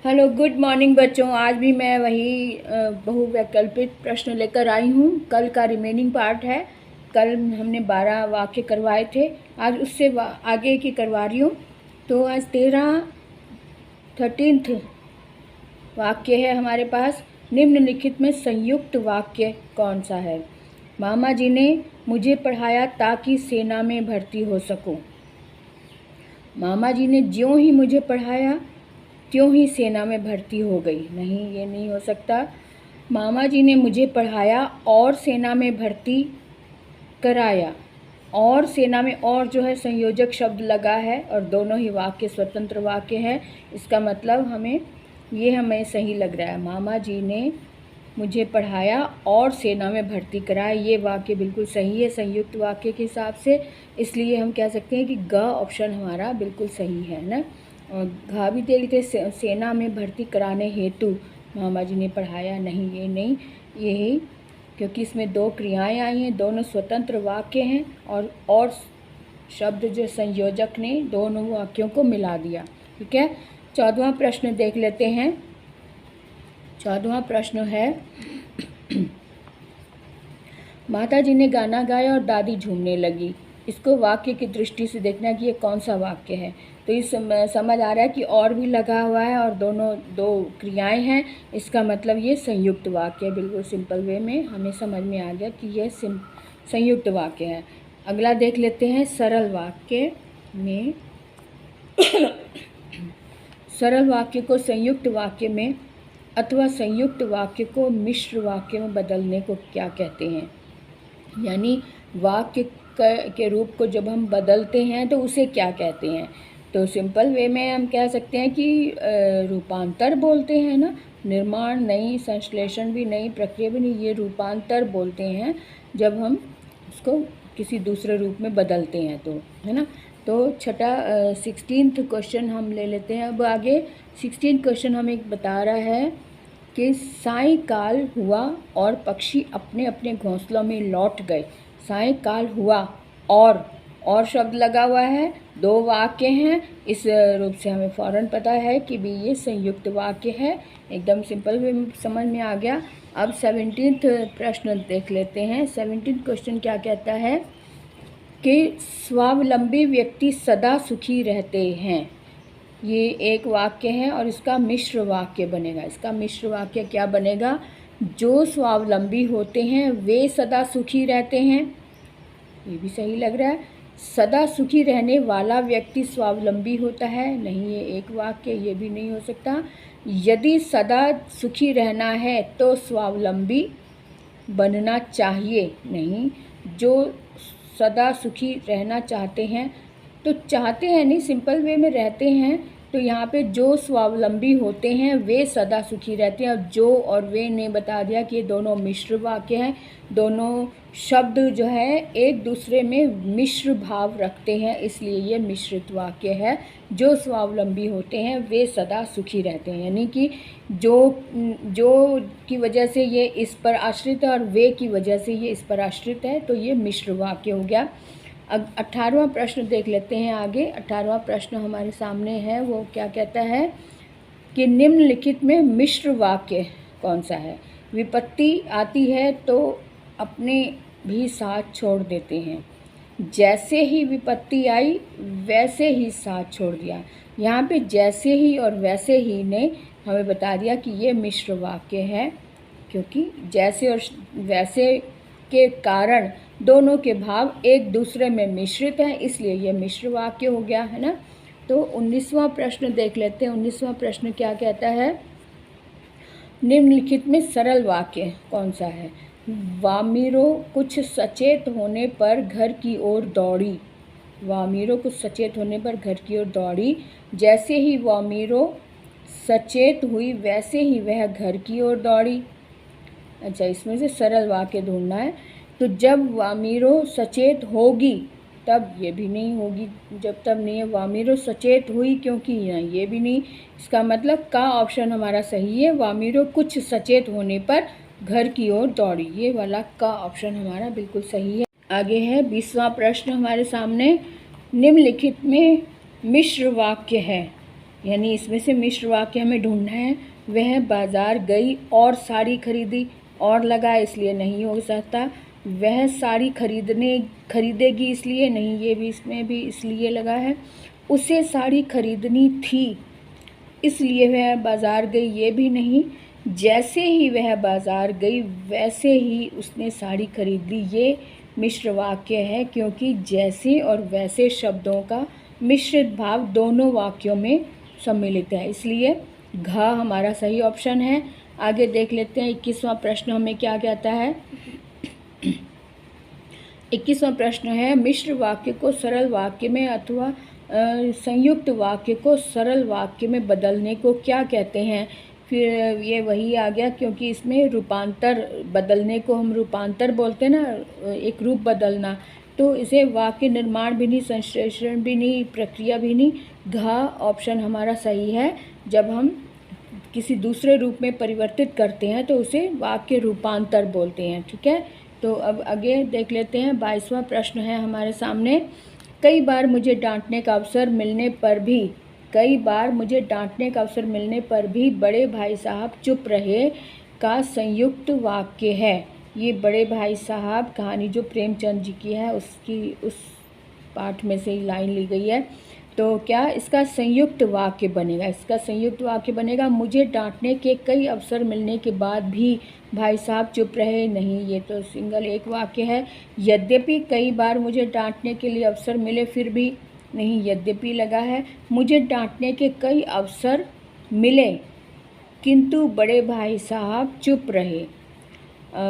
Hello, good morning बच्चों। आज भी मैं वही बहुवैकल्पिक प्रश्न लेकर आई हूँ। कल का रिमेनिंग पार्ट है। कल हमने 12 वाक्य करवाए थे, आज उससे आगे की करवा रही हूँ। तो आज 13th वाक्य है हमारे पास। निम्नलिखित में संयुक्त वाक्य कौन सा है? मामा जी ने मुझे पढ़ाया ताकि सेना में भर्ती हो सकूं। मामा जी ने ज्यों ही मुझे पढ़ाया त्यों ही सेना में भर्ती हो गई। नहीं, ये नहीं हो सकता। मामा जी ने मुझे पढ़ाया और सेना में भर्ती कराया। और सेना में और जो है संयोजक शब्द लगा है और दोनों ही वाक्य स्वतंत्र वाक्य हैं। इसका मतलब हमें सही लग रहा है। मामा जी ने मुझे पढ़ाया और सेना में भर्ती कराया, ये वाक्य बिल्कुल सही है संयुक्त वाक्य के हिसाब से। इसलिए हम कह सकते हैं कि ग ऑप्शन हमारा बिल्कुल सही है ना। और घा भी दे लेते, सेना में भर्ती कराने हेतु मामा जी ने पढ़ाया। नहीं, ये नहीं, यही, क्योंकि इसमें दो क्रियाएं आई हैं, दोनों स्वतंत्र वाक्य हैं और शब्द जो संयोजक ने दोनों वाक्यों को मिला दिया। ठीक है, 14वां प्रश्न देख लेते हैं। 14वां प्रश्न है माता जी ने गाना गाया और दादी झूमने लगी। इसको वाक्य की दृष्टि से देखना कि ये कौन सा वाक्य है। तो इस समझ आ रहा है कि और भी लगा हुआ है और दोनों दो क्रियाएं हैं। इसका मतलब ये संयुक्त वाक्य है। बिल्कुल सिंपल वे में हमें समझ में आ गया कि ये संयुक्त वाक्य है। अगला देख लेते हैं सरल वाक्य में। सरल वाक्य को संयुक्त वाक्य में अथवा संयुक्त वाक्य को मिश्र वाक्य में बदलने को क्या कहते हैं? यानी वाक्य के रूप को जब हम बदलते हैं तो उसे क्या कहते हैं? तो सिंपल वे में हम कह सकते हैं कि रूपांतर बोलते हैं ना। निर्माण नहीं, संश्लेषण भी नहीं, प्रक्रिया भी नहीं, ये रूपांतर बोलते हैं जब हम उसको किसी दूसरे रूप में बदलते हैं तो, है ना। तो छठा 16th क्वेश्चन हम ले लेते हैं। अब आगे 16th क्वेश्चन हमें बता रहा है कि सायंकाल हुआ और पक्षी अपने अपने घोंसलों में लौट गए। सायंकाल हुआ और शब्द लगा हुआ है, दो वाक्य हैं। इस रूप से हमें फ़ौरन पता है कि भी ये संयुक्त वाक्य है। एकदम सिंपल वे में समझ में आ गया। अब 17th प्रश्न देख लेते हैं। 17th क्वेश्चन क्या कहता है कि स्वावलंबी व्यक्ति सदा सुखी रहते हैं। ये एक वाक्य है और इसका मिश्र वाक्य बनेगा। इसका मिश्र वाक्य क्या बनेगा? जो स्वावलंबी होते हैं वे सदा सुखी रहते हैं। ये भी सही लग रहा है। सदा सुखी रहने वाला व्यक्ति स्वावलंबी होता है। नहीं, ये एक वाक्य, ये भी नहीं हो सकता। यदि सदा सुखी रहना है तो स्वावलंबी बनना चाहिए। नहीं, जो सदा सुखी रहना चाहते हैं तो चाहते हैं नहीं, सिंपल वे में रहते हैं। तो यहाँ पे जो स्वावलंबी होते हैं वे सदा सुखी रहते हैं। और जो और वे ने बता दिया कि ये दोनों मिश्र वाक्य हैं। दोनों शब्द जो है एक दूसरे में मिश्र भाव रखते हैं, इसलिए ये मिश्रित वाक्य है। जो स्वावलंबी होते हैं वे सदा सुखी रहते हैं, यानी कि जो की वजह से ये इस पर आश्रित है और वे की वजह से ये इस पर आश्रित है, तो ये मिश्र वाक्य हो गया। अब 18वां प्रश्न देख लेते हैं आगे। 18वां प्रश्न हमारे सामने है, वो क्या कहता है कि निम्नलिखित में मिश्र वाक्य कौन सा है? विपत्ति आती है तो अपने भी साथ छोड़ देते हैं। जैसे ही विपत्ति आई वैसे ही साथ छोड़ दिया। यहाँ पे जैसे ही और वैसे ही ने हमें बता दिया कि ये मिश्र वाक्य है, क्योंकि जैसे और वैसे के कारण दोनों के भाव एक दूसरे में मिश्रित हैं, इसलिए यह मिश्र वाक्य हो गया, है ना। तो 19वां प्रश्न देख लेते हैं। 19वां प्रश्न क्या कहता है? निम्नलिखित में सरल वाक्य कौन सा है? वामीरो कुछ सचेत होने पर घर की ओर दौड़ी। वामीरो कुछ सचेत होने पर घर की ओर दौड़ी। जैसे ही वामीरो सचेत हुई वैसे ही वह घर की ओर दौड़ी। अच्छा, इसमें से सरल वाक्य ढूंढना है। तो जब वामीरो सचेत होगी तब ये भी नहीं होगी, जब तब नहीं है। वामीरो सचेत हुई क्योंकि ये भी नहीं। इसका मतलब का ऑप्शन हमारा सही है। वामीरो कुछ सचेत होने पर घर की ओर दौड़ी, ये वाला का ऑप्शन हमारा बिल्कुल सही है। आगे है 20वां प्रश्न हमारे सामने। निम्नलिखित में मिश्र वाक्य है। यानी इसमें से मिश्र वाक्य हमें ढूंढना है। वह बाजार गई और साड़ी खरीदी, और लगा इसलिए नहीं हो सकता। वह साड़ी खरीदेगी इसलिए नहीं, ये भी इसमें भी इसलिए लगा है। उसे साड़ी खरीदनी थी इसलिए वह बाजार गई, ये भी नहीं। जैसे ही वह बाजार गई वैसे ही उसने साड़ी खरीद ली, ये मिश्र वाक्य है, क्योंकि जैसे और वैसे शब्दों का मिश्रित भाव दोनों वाक्यों में सम्मिलित है, इसलिए घ हमारा सही ऑप्शन है। आगे देख लेते हैं 21वां प्रश्न हमें क्या कहता है। 21वां प्रश्न है, मिश्र वाक्य को सरल वाक्य में अथवा संयुक्त वाक्य को सरल वाक्य में बदलने को क्या कहते हैं। फिर ये वही आ गया, क्योंकि इसमें रूपांतर, बदलने को हम रूपांतर बोलते हैं ना, एक रूप बदलना, तो इसे वाक्य निर्माण भी नहीं, संश्लेषण भी नहीं, प्रक्रिया भी नहीं। घ ऑप्शन हमारा सही है। जब हम किसी दूसरे रूप में परिवर्तित करते हैं तो उसे वाक्य रूपांतर बोलते हैं। ठीक है, तो अब आगे देख लेते हैं। 22वां प्रश्न है हमारे सामने। कई बार मुझे डांटने का अवसर मिलने पर भी बड़े भाई साहब चुप रहे का संयुक्त वाक्य है। ये बड़े भाई साहब कहानी जो प्रेमचंद जी की है उसकी उस पाठ में से ही लाइन ली गई है। तो क्या इसका संयुक्त वाक्य बनेगा? इसका संयुक्त वाक्य बनेगा, मुझे डांटने के कई अवसर मिलने के बाद भी भाई साहब चुप रहे। नहीं, ये तो सिंगल एक वाक्य है। यद्यपि कई बार मुझे डांटने के लिए अवसर मिले फिर भी नहीं, यद्यपि लगा है। मुझे डांटने के कई अवसर मिले किंतु बड़े भाई साहब चुप रहे।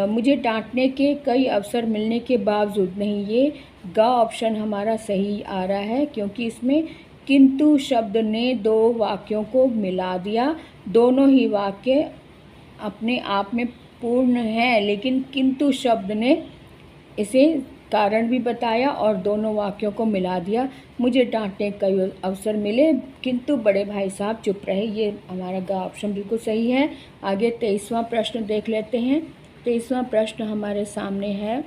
मुझे डांटने के कई अवसर मिलने के बावजूद नहीं, ये ग ऑप्शन हमारा सही आ रहा है, क्योंकि इसमें किंतु शब्द ने दो वाक्यों को मिला दिया। दोनों ही वाक्य अपने आप में पूर्ण हैं, लेकिन किंतु शब्द ने इसे कारण भी बताया और दोनों वाक्यों को मिला दिया। मुझे डांटने कई अवसर मिले किंतु बड़े भाई साहब चुप रहे, ये हमारा ग ऑप्शन बिल्कुल सही है। आगे 23वां प्रश्न देख लेते हैं। 23वां प्रश्न हमारे सामने है,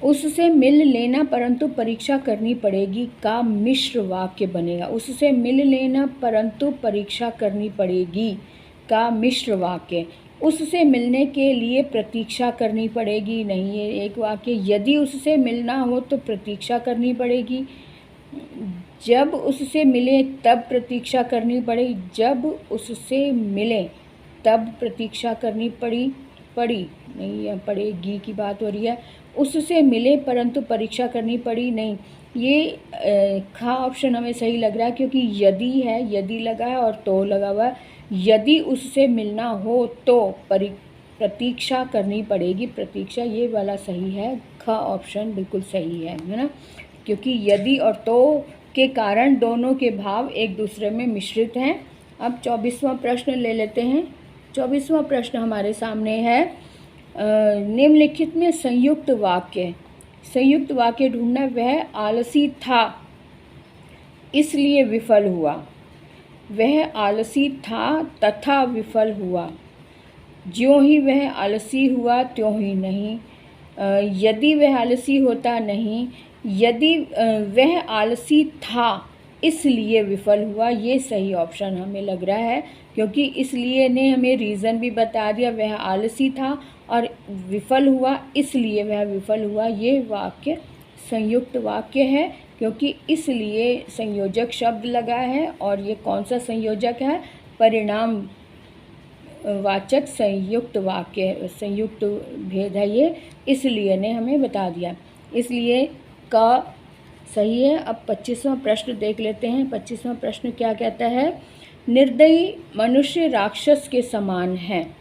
उससे मिल लेना परंतु परीक्षा करनी पड़ेगी का मिश्र वाक्य बनेगा। उससे मिल लेना परंतु परीक्षा करनी पड़ेगी का मिश्र वाक्य। उससे मिलने के लिए प्रतीक्षा करनी पड़ेगी, नहीं, ये एक वाक्य। यदि उससे मिलना हो तो प्रतीक्षा करनी पड़ेगी। जब उससे मिले तब प्रतीक्षा करनी पड़ेगी। जब उससे मिले तब प्रतीक्षा करनी पड़ी नहीं, यह पड़ेगी की बात हो रही है। उससे मिले परंतु परीक्षा करनी पड़ी, नहीं, ये खा ऑप्शन हमें सही लग रहा है, क्योंकि यदि है, यदि लगा है और तो लगा हुआ है। यदि उससे मिलना हो तो प्रतीक्षा करनी पड़ेगी, प्रतीक्षा ये वाला सही है। ख ऑप्शन बिल्कुल सही है ना, क्योंकि यदि और तो के कारण दोनों के भाव एक दूसरे में मिश्रित हैं। अब 24वां प्रश्न ले लेते हैं। 24वां प्रश्न हमारे सामने है, निम्नलिखित में संयुक्त वाक्य ढूंढना। वह आलसी था इसलिए विफल हुआ। वह आलसी था तथा विफल हुआ। ज्यों ही वह आलसी हुआ त्यों ही नहीं। यदि वह आलसी होता नहीं। यदि वह आलसी था इसलिए विफल हुआ, ये सही ऑप्शन हमें लग रहा है, क्योंकि इसलिए ने हमें रीज़न भी बता दिया। वह आलसी था और विफल हुआ इसलिए वह विफल हुआ, ये वाक्य संयुक्त वाक्य है, क्योंकि इसलिए संयोजक शब्द लगा है। और ये कौन सा संयोजक है? परिणाम वाचक संयुक्त वाक्य, संयुक्त भेद है ये, इसलिए ने हमें बता दिया, इसलिए का सही है। अब 25वां प्रश्न देख लेते हैं। 25वां प्रश्न क्या कहता है, निर्दयी मनुष्य राक्षस के समान है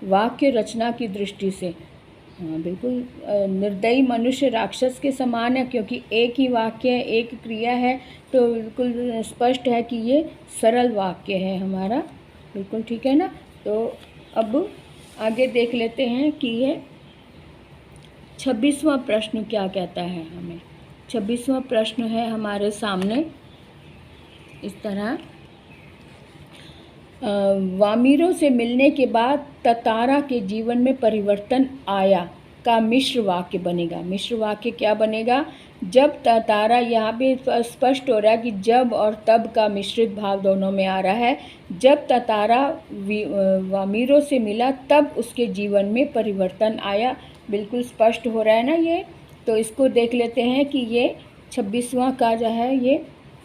वाक्य रचना की दृष्टि से। हाँ बिल्कुल, निर्दयी मनुष्य राक्षस के समान है, क्योंकि एक ही वाक्य है, एक क्रिया है, तो बिल्कुल स्पष्ट है कि ये सरल वाक्य है हमारा, बिल्कुल ठीक है ना। तो अब आगे देख लेते हैं कि ये 26वां प्रश्न क्या कहता है हमें। 26वां प्रश्न है हमारे सामने इस तरह, वामिरों से मिलने के बाद ततारा के जीवन में परिवर्तन आया का मिश्र वाक्य बनेगा। मिश्र वाक्य क्या बनेगा? जब तारा, यहाँ पे स्पष्ट हो रहा है कि जब और तब का मिश्रित भाव दोनों में आ रहा है। जब तारा वामीरो से मिला तब उसके जीवन में परिवर्तन आया, बिल्कुल स्पष्ट हो रहा है ना ये। तो इसको देख लेते हैं कि ये 26वां का जो है ये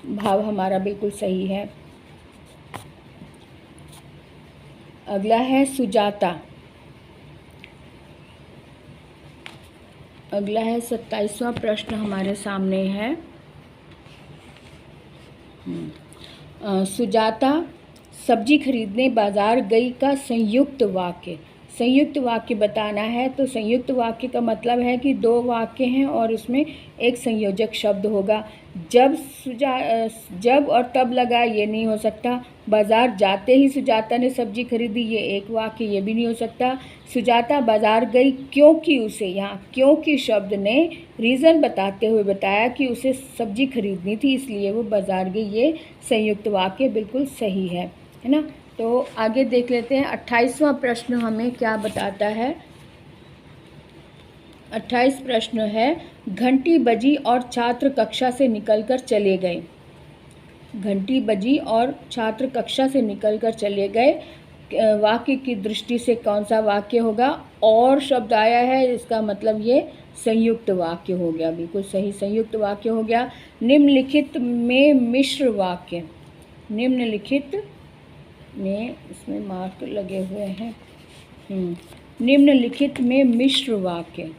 भाव हमारा बिल्कुल सही है। अगला है सुजाता। अगला है 27वां प्रश्न हमारे सामने है। सुजाता सब्जी खरीदने बाजार गई का संयुक्त वाक्य। संयुक्त वाक्य बताना है। तो संयुक्त वाक्य का मतलब है कि दो वाक्य हैं और उसमें एक संयोजक शब्द होगा। जब और तब लगा, ये नहीं हो सकता। बाजार जाते ही सुजाता ने सब्जी खरीदी, ये एक वाक्य, ये भी नहीं हो सकता। सुजाता बाजार गई क्योंकि उसे, यहाँ क्योंकि शब्द ने रीज़न बताते हुए बताया कि उसे सब्जी खरीदनी थी, इसलिए वो बाजार गई, ये संयुक्त वाक्य बिल्कुल सही है ना। तो आगे देख लेते हैं 28वां प्रश्न हमें क्या बताता है। 28 प्रश्न है, घंटी बजी और छात्र कक्षा से निकलकर चले गए। घंटी बजी और छात्र कक्षा से निकलकर चले गए, वाक्य की दृष्टि से कौन सा वाक्य होगा? और शब्द आया है, इसका मतलब ये संयुक्त वाक्य हो गया, बिल्कुल सही संयुक्त वाक्य हो गया। निम्नलिखित में मिश्र वाक्य, निम्नलिखित में, इसमें मार्क लगे हुए हैं। निम्नलिखित में मिश्र वाक्य,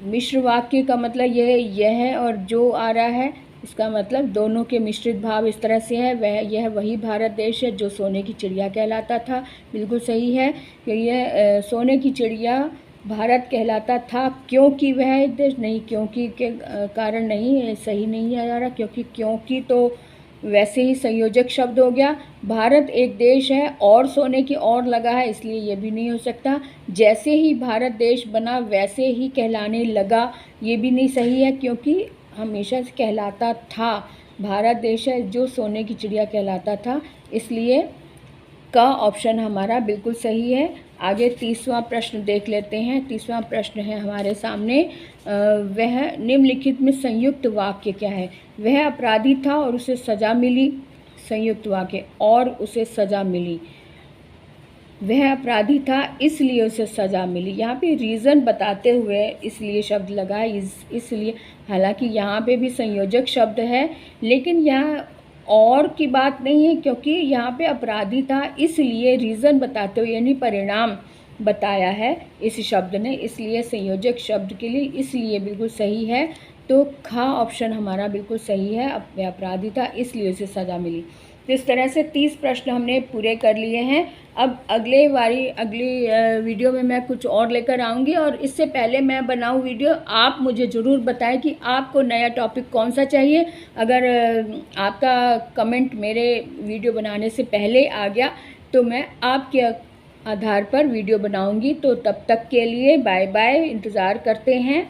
मिश्र वाक्य का मतलब यह और जो आ रहा है, इसका मतलब दोनों के मिश्रित भाव इस तरह से है। यह वही भारत देश है जो सोने की चिड़िया कहलाता था, बिल्कुल सही है कि यह सोने की चिड़िया भारत कहलाता था क्योंकि वह देश, नहीं क्योंकि के कारण नहीं, सही नहीं आ रहा, क्योंकि तो वैसे ही संयोजक शब्द हो गया। भारत एक देश है और सोने की और लगा है, इसलिए ये भी नहीं हो सकता। जैसे ही भारत देश बना वैसे ही कहलाने लगा, ये भी नहीं सही है क्योंकि हमेशा से कहलाता था। भारत देश है जो सोने की चिड़िया कहलाता था, इसलिए का ऑप्शन हमारा बिल्कुल सही है। आगे 30वां प्रश्न देख लेते हैं। 30वां प्रश्न है हमारे सामने, वह निम्नलिखित में संयुक्त वाक्य क्या है? वह अपराधी था और उसे सज़ा मिली, संयुक्त वाक्य, और उसे सज़ा मिली। वह अपराधी था इसलिए उसे सज़ा मिली, यहाँ पे रीज़न बताते हुए इसलिए शब्द लगा है, इसलिए, हालांकि यहाँ पे भी संयोजक शब्द है, लेकिन यहाँ और की बात नहीं है क्योंकि यहाँ पे अपराधी था इसलिए रीज़न बताते हुए यानी परिणाम बताया है इस शब्द ने, इसलिए संयोजक शब्द के लिए इसलिए बिल्कुल सही है। तो खा ऑप्शन हमारा बिल्कुल सही है, अपराधी था इसलिए उसे सज़ा मिली। तो इस तरह से 30 प्रश्न हमने पूरे कर लिए हैं। अब अगली वीडियो में मैं कुछ और लेकर आऊँगी, और इससे पहले मैं बनाऊँ वीडियो, आप मुझे ज़रूर बताएं कि आपको नया टॉपिक कौन सा चाहिए। अगर आपका कमेंट मेरे वीडियो बनाने से पहले आ गया तो मैं आपके आधार पर वीडियो बनाऊँगी। तो तब तक के लिए बाय बाय, इंतज़ार करते हैं।